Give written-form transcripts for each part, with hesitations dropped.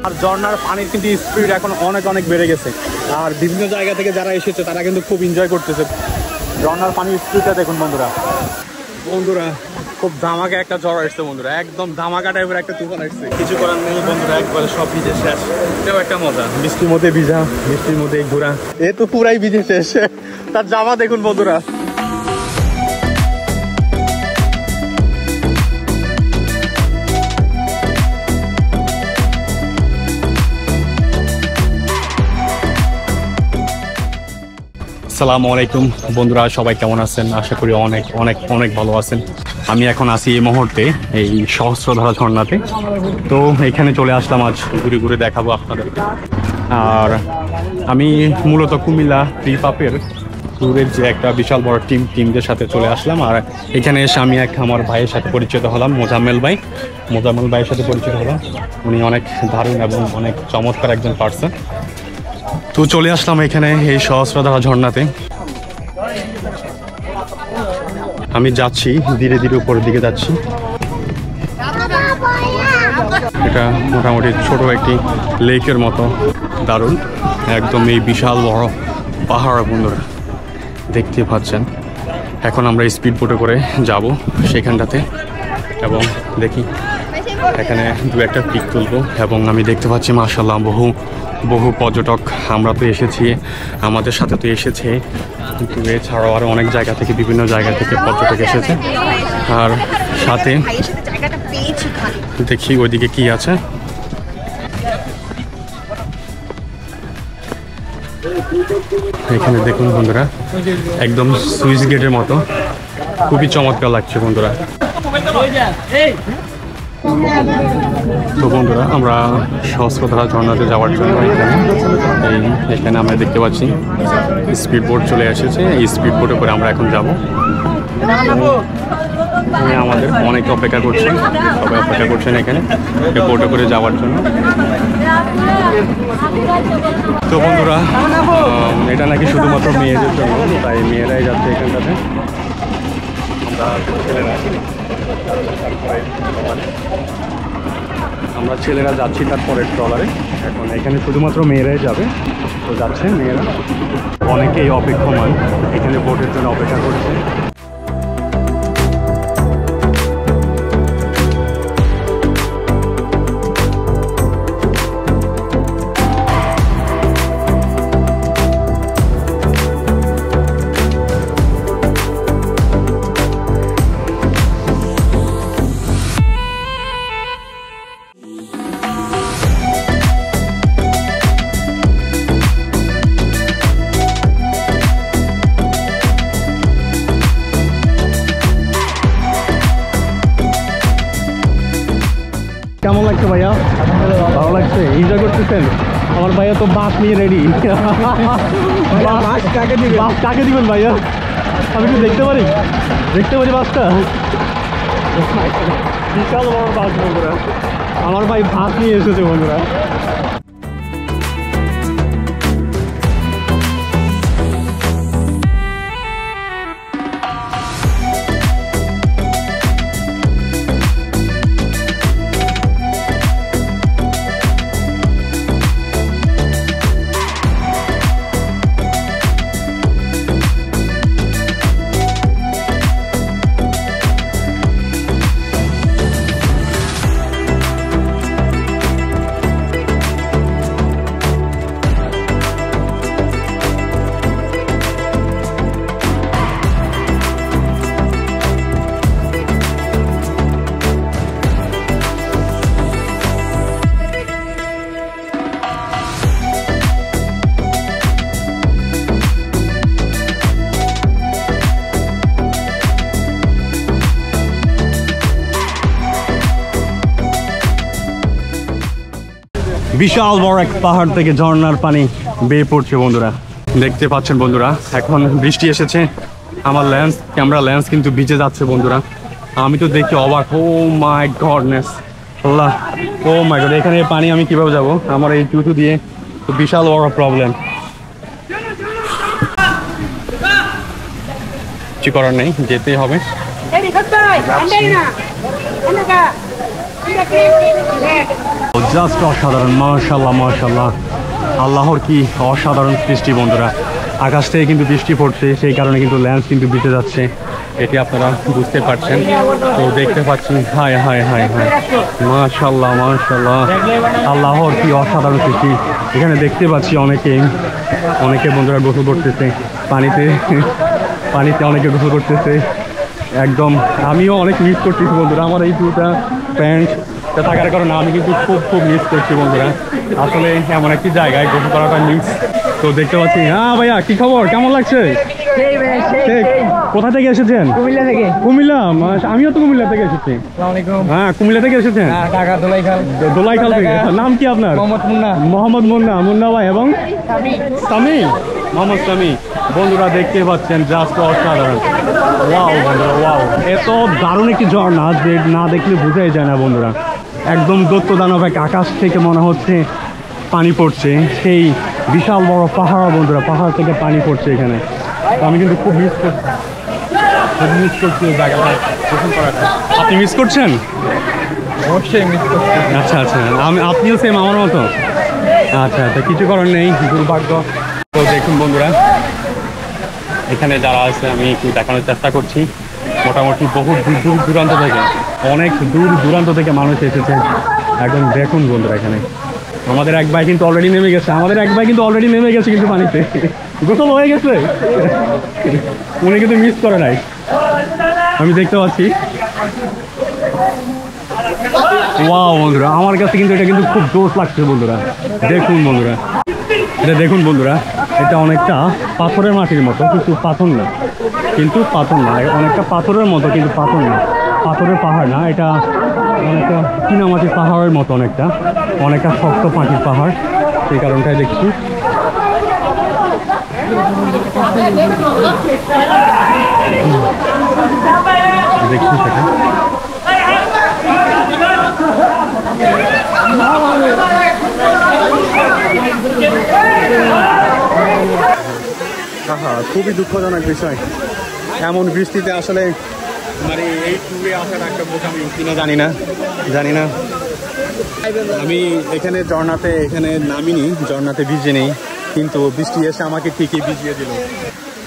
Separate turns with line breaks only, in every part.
আর ঝর্ণার পানির কিন্তু স্পিড এখন অনেক অনেক বেড়ে গেছে। আর বিভিন্ন জায়গা থেকে যারা এসেছে তারা কিন্তু খুব এনজয় করতেছে। ঝর্ণার পানির স্পিডটা দেখুন বন্ধুরা। বন্ধুরা খুব ধামাকা একটা ঝড় আসছে বন্ধুরা, একদম ধামাকা টাইপের একটা তুফান আসছে। কিছু করার নেই বন্ধুরা, একবারে সব ভিজে শেষ। এটাও একটা মজা, বৃষ্টির মধ্যে ভিজা, বৃষ্টির মধ্যে ঘোরা। এ তো পুরাই ভিজে শেষ, তার জামা দেখুন বন্ধুরা। আসসালামু আলাইকুম বন্ধুরা, সবাই কেমন আছেন? আশা করি অনেক অনেক অনেক ভালো আছেন। আমি এখন আছি এই মুহূর্তে এই সহস্রধারা ঝর্ণাতে। তো এখানে চলে আসলাম, আজ ঘুরে ঘুরে দেখাবো আপনাদের। আর আমি মূলত কুমিল্লা ত্রিপাপের ট্যুরের যে একটা বিশাল বড় টিমদের সাথে চলে আসলাম। আর এখানে এসে আমি আমার ভাইয়ের সাথে পরিচিত হলাম, মোজাম্মেল ভাইয়ের সাথে পরিচিত হলাম। উনি অনেক দারুণ এবং অনেক চমৎকার একজন পার্সন। তো চলে আসলাম এখানে এই সহস্রধারা ঝর্ণাতে। আমি যাচ্ছি ধীরে ধীরে উপরের দিকে যাচ্ছি। এটা মোটামুটি ছোট একটি লেকের মতো, দারুণ একদম এই বিশাল বড় পাহাড় বন্ধুরা দেখতে পাচ্ছেন। এখন আমরা স্পিড বোটে করে যাব সেখানটাতে এবং দেখি এখানে দু একটা পিক তুলবো। এবং আমি দেখতে পাচ্ছি মাশাআল্লাহ বহু পর্যটক। আমরা তো এসেছি, আমাদের সাথে তো এসেছে, কিন্তু এছাড়াও আরও অনেক জায়গা থেকে, বিভিন্ন জায়গা থেকে পর্যটক এসেছে। আর সাথে দেখি ওইদিকে কি আছে। এখানে দেখুন বন্ধুরা, একদম সুইচ গেটের মতো, খুবই চমৎকার লাগছে বন্ধুরা। তো বন্ধুরা আমরা সহস্রধারা ঝর্ণাতে যাওয়ার জন্য এখানে আমরা দেখতে পাচ্ছি স্পিড বোট চলে এসেছে। এই স্পিড বোটে করে আমরা এখন যাব। আমাদের অনেক অপেক্ষা করছেন, সবাই অপেক্ষা করছেন এখানে বোটে করে যাওয়ার জন্য। তো বন্ধুরা এটা নাকি শুধুমাত্র মেয়েদের জন্য, তাই মেয়েরাই যাচ্ছে এখানটাতে। আমরা ছেলেরা যাচ্ছি তারপরে ট্রলারে। এখন এখানে শুধুমাত্র মেয়েরাই যাবে, তো যাচ্ছে মেয়েরা। অনেকেই অপেক্ষমান এখানে বোটের জন্য অপেক্ষা করছে। কেমন লাগছে ভাইয়া? ভালো লাগছে, এনজয় করতেছেন? আমার ভাইয়া তো বাস নিয়ে রেডি। বাস কাকে দিবেন ভাইয়া? আমি কি দেখতে পারি বাসটা? বিশাল বড় বাস বন্ধুরা, আমার ভাই বাস নিয়ে এসেছে বন্ধুরা। বিশাল বড় এক পাহাড় থেকে ঝর্ণার পানি বেয়ে পড়ছে বন্ধুরা, দেখতে পাচ্ছেন বন্ধুরা। এখন বৃষ্টি এসেছে, আমার ক্যামেরা লেন্স কিন্তু ভিজে যাচ্ছে বন্ধুরা। আমি তো দেখি অবাক, ও মাই গডনেস আল্লাহ, ও মাই গড। এখানে পানি আমি কিভাবে যাব? আমার এই জুতো দিয়ে তো বিশাল বড় প্রবলেম। কিছু করার নেই, যেতেই হবে। জাস্ট অসাধারণ, মাশাআল্লাহ মাশাআল্লাহ। আল্লাহর কি অসাধারণ সৃষ্টি বন্ধুরা। আকাশ থেকে কিন্তু বৃষ্টি পড়ছে, সেই কারণে কিন্তু ল্যান্স কিন্তু ভিজে যাচ্ছে, এটি আপনারা বুঝতে পারছেন। তো দেখতে পাচ্ছেন, হায় হায় হায় হায়, মাশাআল্লাহ মাশাআল্লাহ, আল্লাহর কি অসাধারণ সৃষ্টি। এখানে দেখতে পাচ্ছি অনেকে বন্ধুরা গোসল করতেছে পানিতে, অনেকে গোসল করতেছে। একদম আমিও অনেক মিস করতেছি বন্ধুরা, আমার এই দুটা প্যান্ট থাকার কারণে আমি কিন্তু খুব মিস করছি বন্ধুরা। আসলে এমন একটি জায়গায় গোসল করাটা মিস। তো দেখতে পাচ্ছি, হ্যাঁ ভাইয়া কি খবর, কেমন লাগছে? কোথা থেকে এসেছেন? কুমিল্লা থেকে। কুমিল্লা, আমিও তো কুমিল্লা থেকে এসেছি। হ্যাঁ, কুমিল্লা থেকে এসেছেন? দোলাইখাল থেকে। নাম কি আপনার? মোহাম্মদ মুন্না ভাই। এবং মোহাম্মদ সামি। বন্ধুরা দেখতে পাচ্ছেন, জাস্ট অসাধারণ। ওয়াও বন্ধুরা, ওয়াও, এত দারুণ একটি ঝর্ণা যে না দেখলে বোঝাই যায় না বন্ধুরা। একদম দৈত্য দানব এক আকাশ থেকে মনে হচ্ছে পানি পড়ছে, সেই বিশাল বড় পাহাড় বন্ধুরা, পাহাড় থেকে পানি পড়ছে এখানে। আমি কিন্তু খুব মিস করছি এই জায়গাটা গোসল করাটা। আপনি মিস করছেন? অবশ্যই মিস করছি। আচ্ছা, আপনিও সেম আমার মতো? আচ্ছা, কিছু করার নেই, দুর্ভাগ্য। তো দেখুন বন্ধুরা, এখানে যারা আছে আমি একটু দেখানোর চেষ্টা করছি। মোটামুটি বহু দূর দূরান্ত থেকে, অনেক দূর দূরান্ত থেকে মানুষ এসেছে। একদম দেখুন বন্ধুরা, এখানে আমাদের এক ভাই কিন্তু অলরেডি নেমে গেছে, কিন্তু পানিতে গোসল হয়ে গেছে। উনি কিন্তু মিস করে নাই, আমি দেখতে পাচ্ছি। ওয়াও বন্ধুরা, আমার কাছে কিন্তু এটা কিন্তু খুব জোশ লাগছে বন্ধুরা। দেখুন বন্ধুরা, এটা অনেকটা পাথরের মাটির মতো, কিন্তু পাথর না, অনেকটা পাথরের মতো, কিন্তু পাথর না, পাথরের পাহাড় না, এটা অনেকটা চীনামাটির পাহাড়ের মতো, অনেকটা শক্ত মাটির পাহাড়, সেই কারণটাই দেখছি। সেটা খুবই দুঃখজনক বিষয়। এমন বৃষ্টিতে আসলে মানে এই ট্যুরে আসার একটা বোঝামি কিনা জানি না। আমি এখানে নামিনি, ঝর্ণাতে ভিজে নেই, কিন্তু বৃষ্টি এসে আমাকে ঠিকই ভিজিয়ে দিল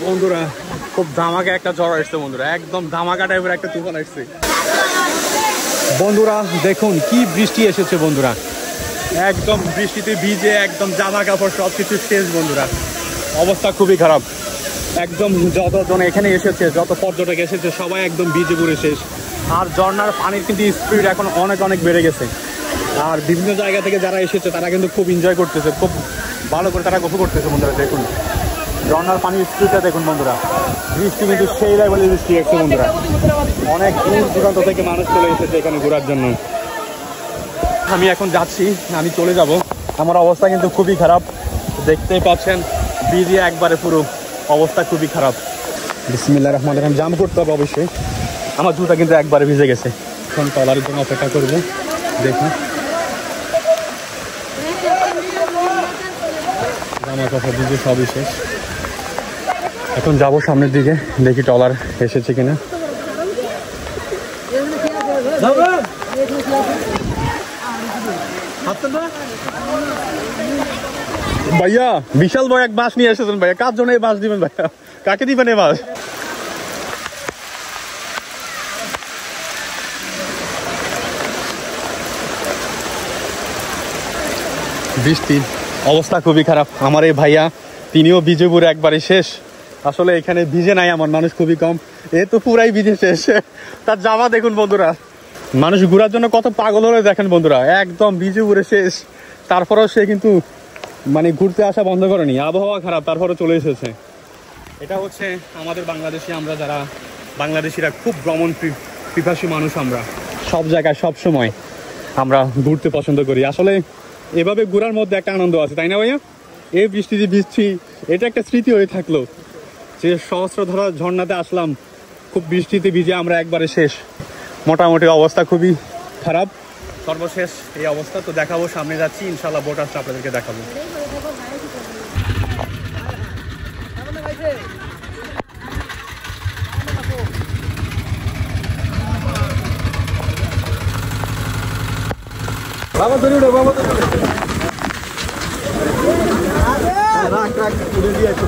বন্ধুরা। খুব ধামাকা একটা ঝড় আসছে বন্ধুরা, একদম ধামাকা টাইপের একটা তুফান আসছে বন্ধুরা। দেখুন কি বৃষ্টি এসেছে বন্ধুরা, একদম বৃষ্টিতে ভিজে একদম জামা কাপড় সবকিছু শেষ বন্ধুরা, অবস্থা খুবই খারাপ। একদম যতজন এখানে এসেছে, যত পর্যটক এসেছে, সবাই একদম ভিজে পুরে শেষ। আর ঝর্ণার পানির কিন্তু স্পিড এখন অনেক বেড়ে গেছে। আর বিভিন্ন জায়গা থেকে যারা এসেছে তারা কিন্তু খুব এনজয় করতেছে, খুব ভালো করে তারা গোসল করতেছে বন্ধুরা। দেখুন ঝর্ণার পানির স্পিডটা দেখুন বন্ধুরা, বৃষ্টি কিন্তু সেই লেভেলের বৃষ্টি হচ্ছে বন্ধুরা। অনেক দূর দূরান্ত থেকে মানুষ চলে এসেছে এখানে ঘোরার জন্য। আমি এখন যাচ্ছি, আমি চলে যাব। আমার অবস্থা কিন্তু খুবই খারাপ, দেখতেই পাচ্ছেন, ভিজে একবারে পুরো অবস্থা খুবই খারাপ। বিসমিল্লাহির রহমানির রহিম। জাম করতে হবে অবশ্যই, আমার জুতা কিন্তু একবারে ভিজে গেছে। এখন ট্রলারের জন্য অপেক্ষা করবো। দেখুন জামা কাপড় ভিজে সবই শেষ। এখন যাবো সামনের দিকে, দেখি ট্রলার এসেছে কিনা। ভাইয়া বিশাল বড় এক বাস নিয়ে এসেছেন ভাইয়া, কার জন্য এই বাস দিবেন ভাইয়া? কাকে দিবেন এই বাস? বৃষ্টির অবস্থা খুবই খারাপ। আমার এই ভাইয়া তিনিও ভিজে পুরো একবারে শেষ। আসলে এখানে ভিজে নাই আমার মানুষ খুবই কম, এ তো পুরাই ভিজে শেষ। তার জামা দেখুন বন্ধুরা, মানুষ ঘোরার জন্য কত পাগল হলে দেখেন বন্ধুরা, একদম ভিজে পুরে শেষ। তারপরেও সে কিন্তু মানে ঘুরতে আসা বন্ধ করেনি, আবহাওয়া খারাপ তারপরে চলে এসেছে। এটা হচ্ছে আমাদের বাংলাদেশি, আমরা যারা বাংলাদেশিরা খুব ভ্রমণ পিপাসী মানুষ, আমরা সব জায়গায় সব সময় আমরা ঘুরতে পছন্দ করি। আসলে এভাবে ঘোরার মধ্যে একটা আনন্দ আছে, তাই না ভাইয়া? এই বৃষ্টিতে ভিজছি, এটা একটা স্মৃতি হয়ে থাকলো যে সহস্রধারা ঝর্ণাতে আসলাম, খুব বৃষ্টিতে ভিজে আমরা একবারে শেষ। মোটামুটি অবস্থা খুবই খারাপ, সর্বশেষ এই অবস্থা। তো দেখাবো, সামনে যাচ্ছি ইনশাল্লাহ, বোট আসলে আপনাদেরকে দেখাবো। বাবা ধরে উঠো, বাবা ধরে উঠো। রাখ রাখ উড়ে দিয়ে আসো।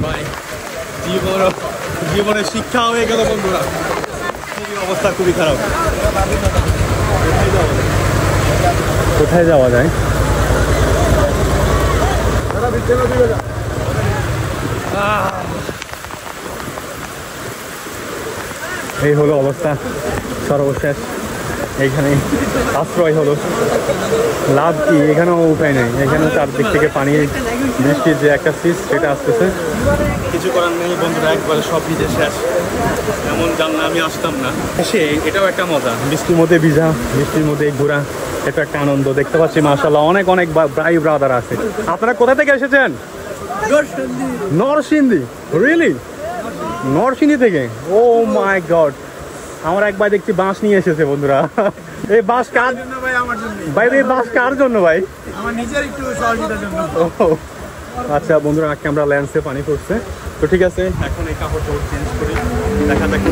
ভাই জীবনে শিক্ষা হয়ে গেল বন্ধুরা, খুবই অবস্থা খুবই খারাপ। কোথায় যাওয়া যায়? এই হলো অবস্থা, সর্বশেষ এইখানে আশ্রয় হলো। লাভ কি, এখানেও উপায় নেই, এখানে চারদিক থেকে পানি, বৃষ্টির যে একটা শীত সেটা আসতেছে, কিছু করার নেই বন্ধুরা, একবারে সব ভিজে শেষ। এমন জানলে আমি আসতাম না। সে এটাও একটা মজা, বৃষ্টির মধ্যে ভিজা, বৃষ্টির মধ্যে ঘোরা, এটা একটা আনন্দ। দেখতে পাচ্ছি মাশাআল্লাহ অনেক অনেক ভাই ব্রাদার আছে। আপনারা কোথা থেকে এসেছেন? নরসিংদী। রিয়েলি? নরসিংদী থেকে? ও মাই গড, আমার এক ভাই দেখছি বাঁশ নিয়ে এসেছে বন্ধুরা। এই বাঁশ কার জন্য ভাই? আমার জন্য ভাই। এই বাঁশ কার জন্য ভাই? আমার নিজের একটু সহযোগিতার জন্য। আচ্ছা বন্ধুরা, ক্যামেরা লেন্সে পানি পড়ছে, তো ঠিক আছে এখন এই কাপড় চেঞ্জ করি, দেখা যাক কি